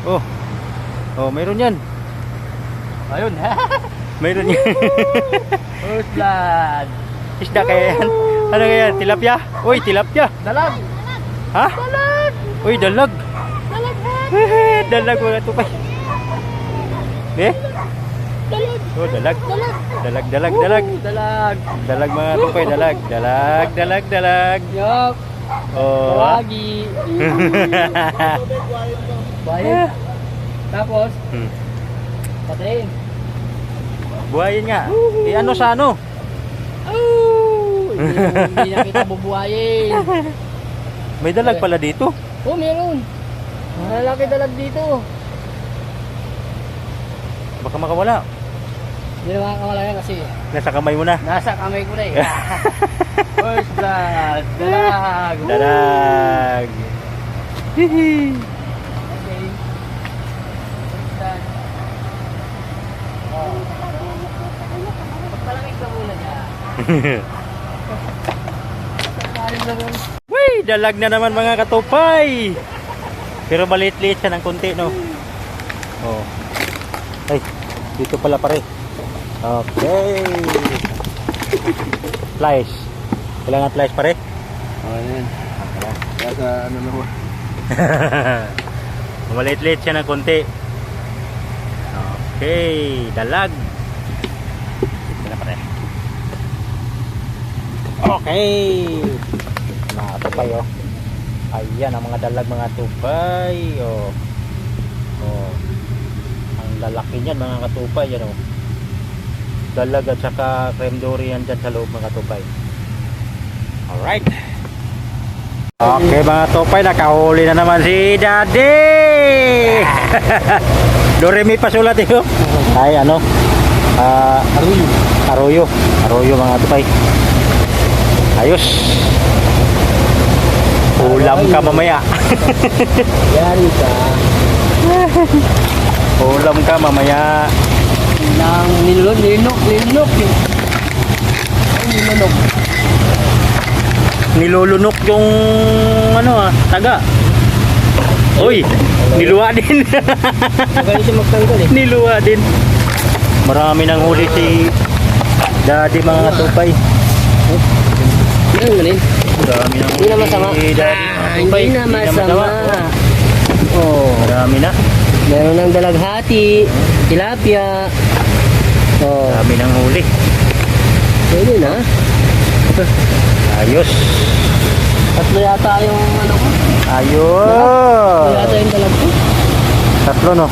Oh. Oh, mayroon yan. Ayun. Mayroon yan. First blood. Isda kaya yan. Ano kaya yan? Tilapia? Uy, tilapia. Dalag. Ha? Dalag. Uy, dalag. Dalag. Dalag mga tupay. Eh? Dalag. Oh, dalag. Dalag. Dalag, dalag, dalag. Dalag. Dalag mga tupay, dalag. Dalag, dalag, dalag. Yup. Oh. Lagi. Bayad. Tapos, patayin. Buhayin nga. Eh, ano sa ano? Oh! Hindi na kita bubuhayin. May dalag pala dito. Oh, meron. Malalaki dalag dito. Baka makawala. Hindi na makakawala yan kasi Nasa kamay mo na. nasa kamay ko na eh. First blood. Dalag. Dalag. Hihi. Okay. First blood. Oh. Magpalamig ka muna dyan. Magpalamig na muna. Uy, dalag na naman mga katupay. Pero maliit-liit siya ng konti, no? Oh. Ay, dito pala pare. Okay. Flies. Kailangan flies pare. Oh, yan. Kaya ano naman. Maliit-liit siya ng konti. Okay, dalag. Dito na pare. Okay. Mga tupay, oh. Ayan ang mga dalag mga tupay, oh. Oh. Ang lalaki niyan mga katupay, yan, oh. Dalag at saka creme dory yan dyan sa loob mga tupay. Alright. Okay mga tupay, nakahuli na naman si Daddy. Doremi pa sulat ito. Ay ano? Arroyo. Arroyo. Arroyo mga tupay. Ayos. Ulam ka mamaya. Yari ka. Ulam ka mamaya. Nang nilunok eh. Ay, nilunok. Nilulunok yung ano taga. Uy, niluwa din. Magaling siya magtanggal eh. Niluwa din. Marami nang huli si Daddy mga tupay. Ano yun? Marami nang Hindi na masama. si Daddy mga tupay. Hindi na masama. Oh, marami na. Meron ng dalaghati, tilapia. Oh, Marami nang huli. pwede na. Ayos. Tatlo yata yung ano ko. Tatlo Ayos. yata yung dalag ko. Tatlo no.